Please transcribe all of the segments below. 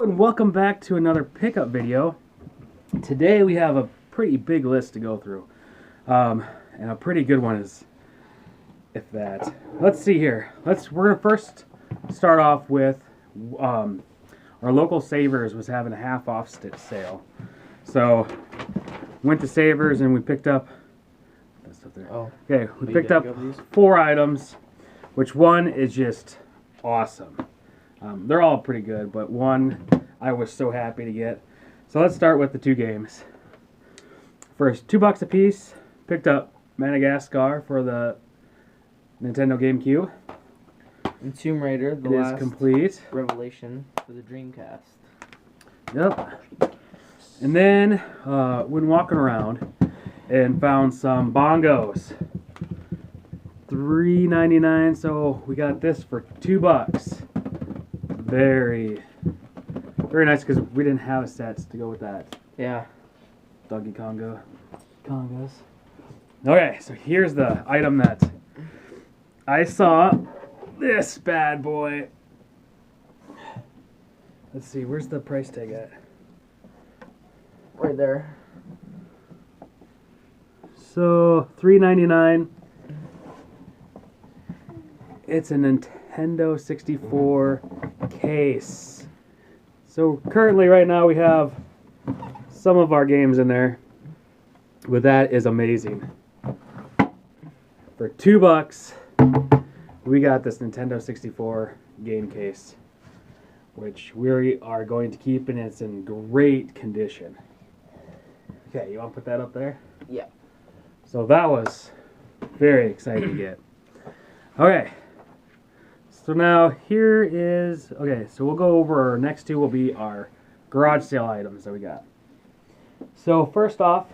and welcome back to another pickup video. Today we have a pretty big list to go through, and a pretty good one is, if that. Let's see here. We're gonna first start off with our local Savers was having a half off sale, so went to Savers and we picked up that stuff there. Oh, okay, we picked up 4 items, which one is just awesome. They're all pretty good, but one I was so happy to get. So let's start with the 2 games. First, $2 a piece. Picked up Madagascar for the Nintendo GameCube. And Tomb Raider, the It last is complete. revelation for the Dreamcast. Yep. And then when walking around and found some bongos. $3.99, so we got this for $2. Very nice because we didn't have a sets to go with that. Yeah. Doggy Congos. Okay, so here's the item that I saw. This bad boy. Let's see, where's the price tag at? Right there. So $3.99. It's a Nintendo 64 case. So currently right now we have some of our games in there, but that is amazing. For $2 we got this Nintendo 64 game case, which we are going to keep, and it's in great condition. Okay, you want to put that up there? Yeah. So that was very exciting to get. Okay. So now here is, okay, so we'll go over our next 2 will be our garage sale items that we got. So first off,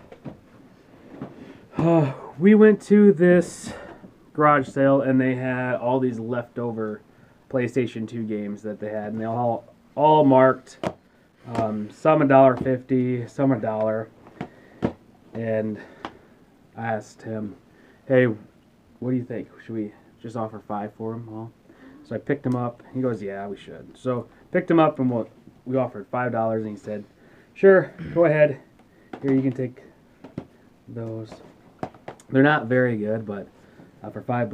we went to this garage sale and they had all these leftover PlayStation 2 games that they had, and they all marked, some $1.50, some $1. And I asked him, hey, what do you think? Should we just offer 5 for him? Well, so I picked him up. He goes, yeah, we should. So picked him up and we offered $5, and he said, sure, go ahead. Here, you can take those. They're not very good, but for $5,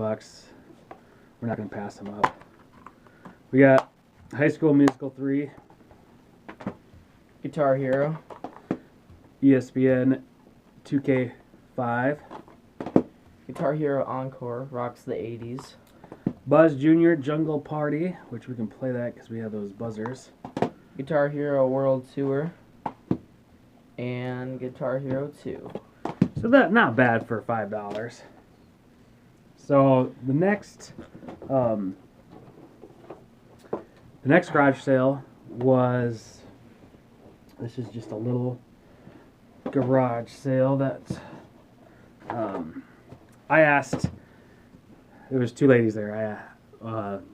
we're not going to pass them up. We got High School Musical 3, Guitar Hero, ESPN 2K5, Guitar Hero Encore, rocks the 80s. Buzz Jr. Jungle Party, which we can play that because we have those buzzers. Guitar Hero World Tour, and Guitar Hero 2. So that not bad for $5. So the next garage sale was, this is just a little garage sale that I asked. There was 2 ladies there.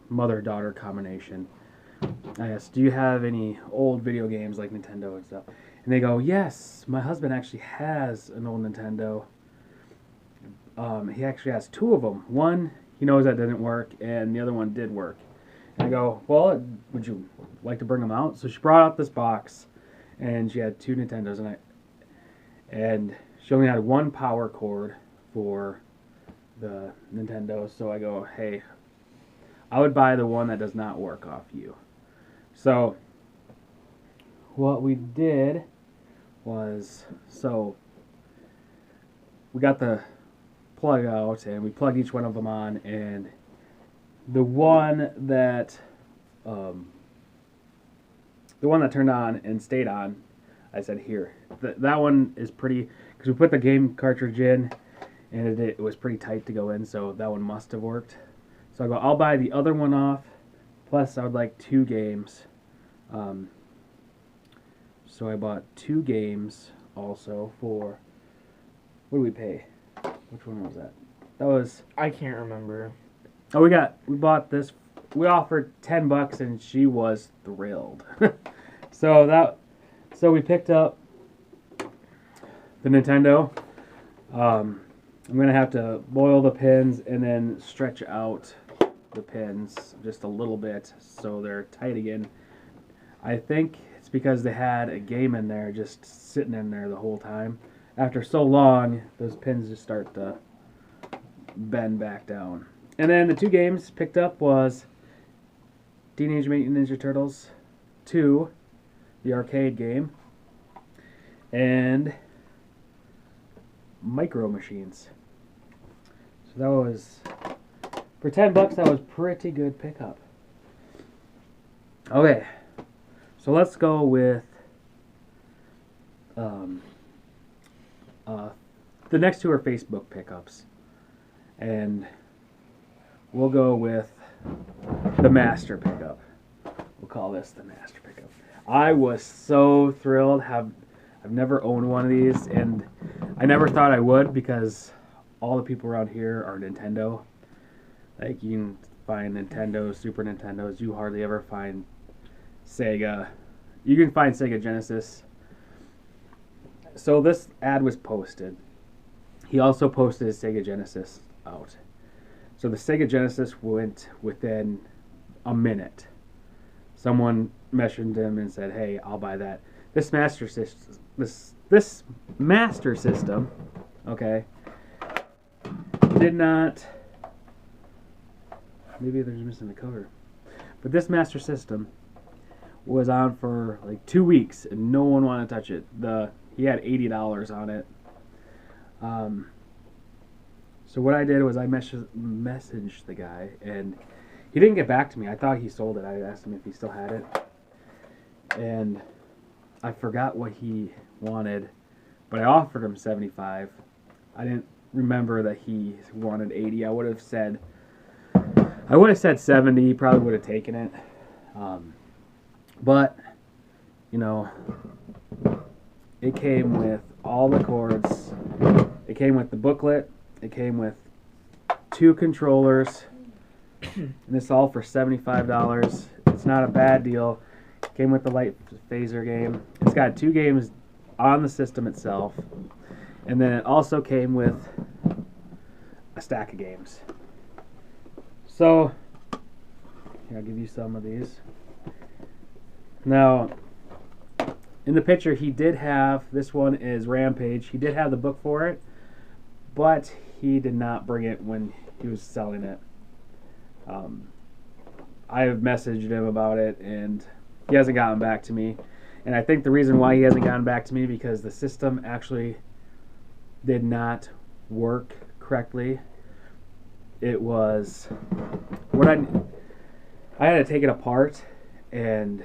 Mother-daughter combination. I asked, do you have any old video games like Nintendo and stuff? And they go, yes, my husband actually has an old Nintendo. He actually has 2 of them. One, he knows that didn't work, and the other one did work. And I go, well, would you like to bring them out? So she brought out this box, and she had 2 Nintendos, and she only had 1 power cord for the Nintendo. So I go, hey, I would buy the one that does not work off you. So what we did was, so we got the plug out and we plugged each one of them on, and the one that turned on and stayed on, I said, here, that one is pretty, because we put the game cartridge in and it was pretty tight to go in, so that one must have worked. So I go, I'll buy the other one off, plus I would like 2 games. So I bought 2 games also for, what did we pay? Which one was that? That was, I can't remember. oh, we bought this, we offered $10 and she was thrilled. So we picked up the Nintendo. I'm going to have to boil the pins and then stretch out the pins just a little bit so they're tight again. I think because they had a game in there just sitting in there the whole time. After so long, those pins just start to bend back down. And then the 2 games picked up was Teenage Mutant Ninja Turtles 2, the arcade game, and Micro Machines. So that was, for $10, that was pretty good pickup. Okay, so let's go with the next 2 are Facebook pickups, and we'll go with the Master pickup. We'll call this the Master pickup. I was so thrilled. I've never owned one of these, and I never thought I would because all the people around here are Nintendo. Like, you can find Nintendo, Super Nintendos. You hardly ever find Sega. You can find Sega Genesis. So this ad was posted. He also posted his Sega Genesis out. So the Sega Genesis went within a minute. Someone messaged him and said, "Hey, I'll buy that." This Master System, this Master System, okay, did not. Maybe they're just missing the cover, but this Master System was on for like 2 weeks and no one wanted to touch it. He had $80 on it. So what I did was I messaged the guy, and he didn't get back to me. I thought he sold it. I asked him if he still had it, and I forgot what he wanted, but I offered him 75. I didn't remember that he wanted 80. I would have said 70. He probably would have taken it. But you know, it came with all the cords. It came with the booklet. It came with 2 controllers. And this all for $75. It's not a bad deal. It came with the light phaser game. It's got 2 games on the system itself. And then it also came with a stack of games. So, here, I'll give you some of these. Now, in the picture, he did have, this one is Rampage. He did have the book for it, but he did not bring it when he was selling it. I have messaged him about it, and he hasn't gotten back to me. And I think the reason why he hasn't gotten back to me because the system actually did not work correctly. It was what I had to take it apart and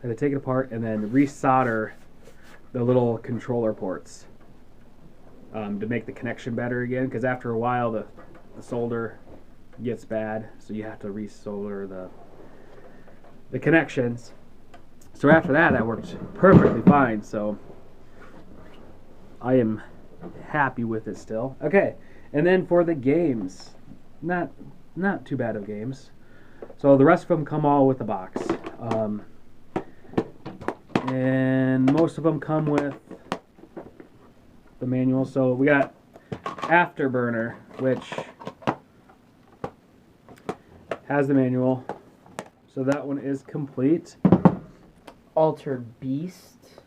then resolder the little controller ports to make the connection better again. Because after a while, the solder gets bad, so you have to resolder the connections. So after that worked perfectly fine. So I am happy with it still. Okay, and then for the games, not too bad of games. So the rest of them come all with a box, and most of them come with the manual. So we got Afterburner, which has the manual. So that one is complete. Altered Beast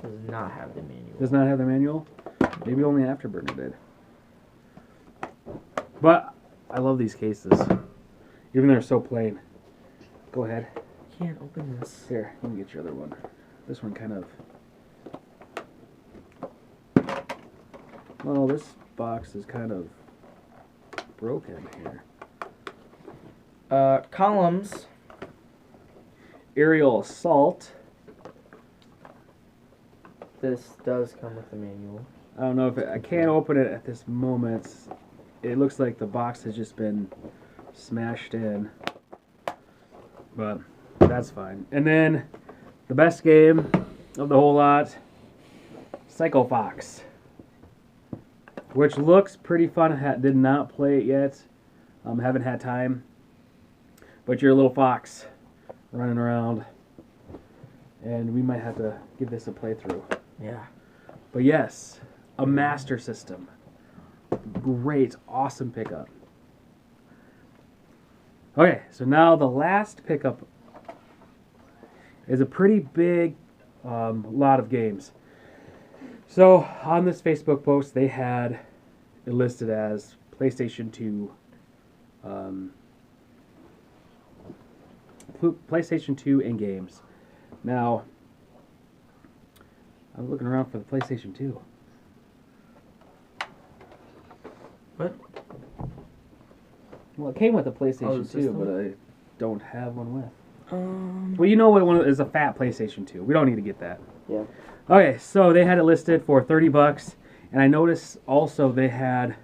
does not have the manual. Does not have the manual? Maybe only Afterburner did. But I love these cases. Even though they're so plain. Go ahead. Can't open this. Here, let me get your other one. This one kind of... Well, this box is kind of broken here. Columns. Aerial Assault. This does come with the manual. I don't know if I can't open it at this moment. It looks like the box has just been smashed in, but that's fine. And then the best game of the whole lot, Psycho Fox, which looks pretty fun. Did not play it yet. Haven't had time. But you're a little fox running around, and we might have to give this a playthrough. Yeah. But yes, a Master System. Great, awesome pickup. Okay, so now the last pickup is a pretty big lot of games. So on this Facebook post, they had it listed as PlayStation 2, PlayStation 2 and games. Now, I'm looking around for the PlayStation 2. What? Well, it came with a Oh, PlayStation the 2, system? but I don't have one with. Well, you know what one is a fat PlayStation 2. We don't need to get that. Yeah. Okay, so they had it listed for $30, and I noticed also they had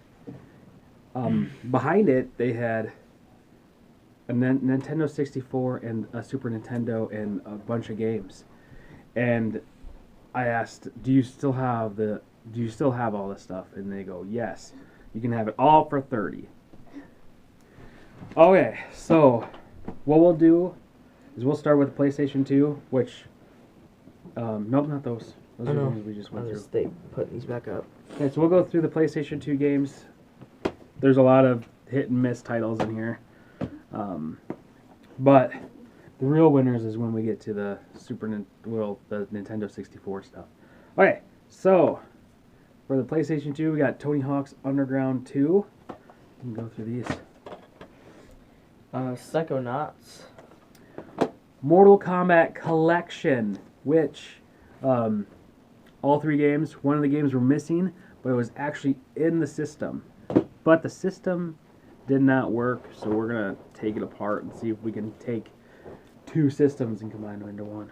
behind it they had a Nintendo 64 and a Super Nintendo and a bunch of games. And I asked, "Do you still have all this stuff?" And they go, "Yes, you can have it all for 30." Okay, so what we'll do is we'll start with the PlayStation 2, which nope, not those. Those I are the know. ones we just went through. They put these back up. Okay, so we'll go through the PlayStation 2 games. There's a lot of hit and miss titles in here. But the real winners is when we get to the the Nintendo 64 stuff. Okay, so for the PlayStation 2, we got Tony Hawk's Underground 2. You can go through these. Psychonauts. Mortal Kombat Collection, which all three games, one of the games were missing, but it was actually in the system. But the system did not work, so we're going to take it apart and see if we can take two systems and combine them into one.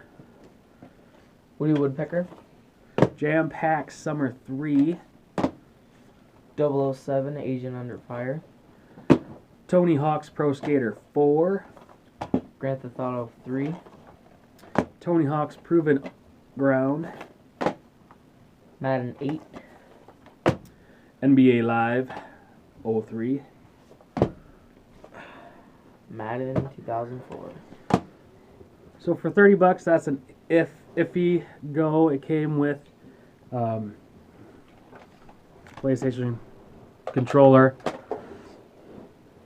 Woody Woodpecker. Jam Pack Summer 3. 007 Agent Under Fire. Tony Hawk's Pro Skater 4. Grand Theft Auto 3. Tony Hawk's Proven Ground. Madden 8. NBA Live 03. Madden 2004. So for $30, that's an iffy go. It came with PlayStation controller.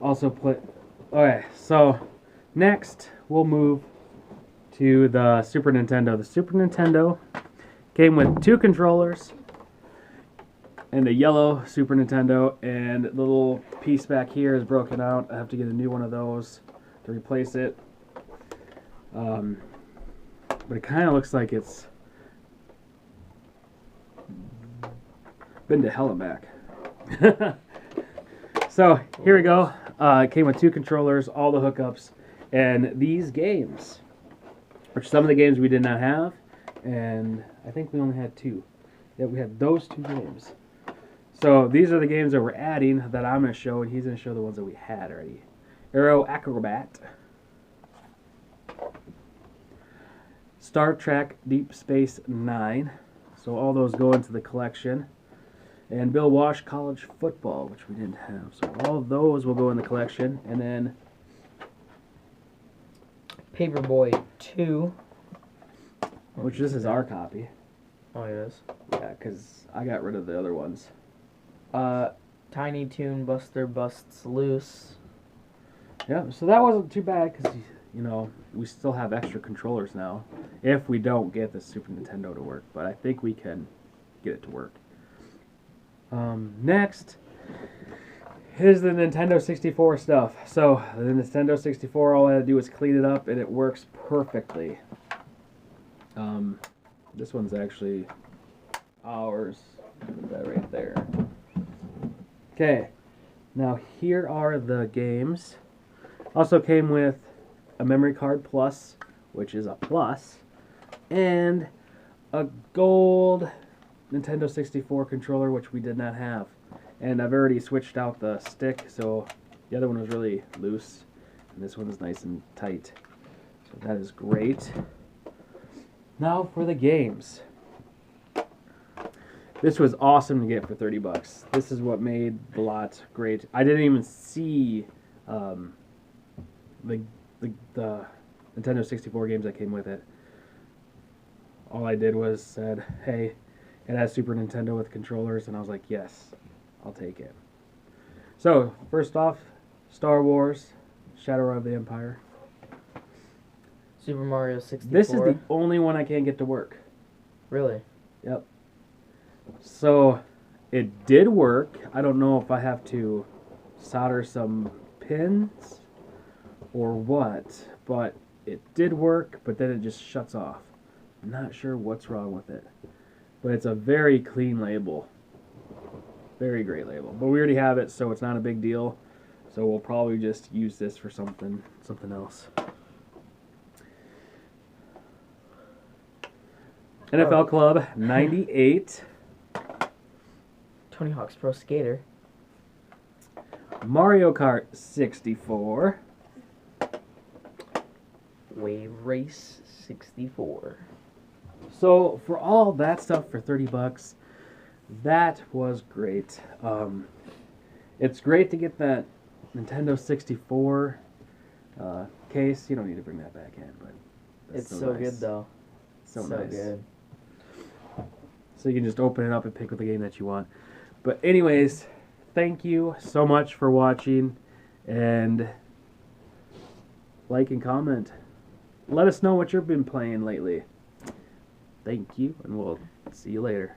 Also okay, so next we'll move to the Super Nintendo. The Super Nintendo came with two controllers and a yellow Super Nintendo, and the little piece back here is broken out. I have to get a new one of those to replace it. But it kind of looks like it's been to hell and back. So here we go. It came with two controllers, all the hookups, and these games, which some of the games we did not have, and I think we only had two. Yeah, we had those two games. So these are the games that we're adding that I'm going to show, and he's going to show the ones that we had already. Aero Acrobat. Star Trek Deep Space Nine. So all those go into the collection. And Bill Walsh College Football, which we didn't have. So all of those will go in the collection. And then Paperboy 2. which this is our copy. Oh, yes. Yeah, because I got rid of the other ones. Tiny Toon Buster Busts Loose. Yeah, so that wasn't too bad because, you know, we still have extra controllers now if we don't get the Super Nintendo to work. But I think we can get it to work. Next, here's the Nintendo 64 stuff. So the Nintendo 64, all I had to do was clean it up, and it works perfectly. This one's actually ours. Put that right there. Okay, now here are the games. Also came with a memory card plus, which is a plus, and a gold Nintendo 64 controller, which we did not have. And I've already switched out the stick, so the other one was really loose, and this one is nice and tight. So that is great. Now for the games. This was awesome to get for $30. This is what made the lot great. I didn't even see the Nintendo 64 games that came with it. All I did was said, hey, it has Super Nintendo with controllers, and I was like, yes, I'll take it. So, first off, Star Wars, Shadow of the Empire. Super Mario 64. This is the only one I can't get to work. Really? Yep. So it did work. I don't know if I have to solder some pins or what, but it did work, but then it just shuts off. I'm not sure what's wrong with it. But it's a very clean label. Very great label. But we already have it, so it's not a big deal. So we'll probably just use this for something else. NFL Club 98. Tony Hawk's Pro Skater. Mario Kart 64. Wave Race 64. So for all that stuff for $30, that was great. It's great to get that Nintendo 64 case. You don't need to bring that back in, but It's so nice. good though. So So nice. good. So you can just open it up and pick the game that you want. But anyways, thank you so much for watching, and like and comment. Let us know what you've been playing lately. Thank you, and we'll see you later.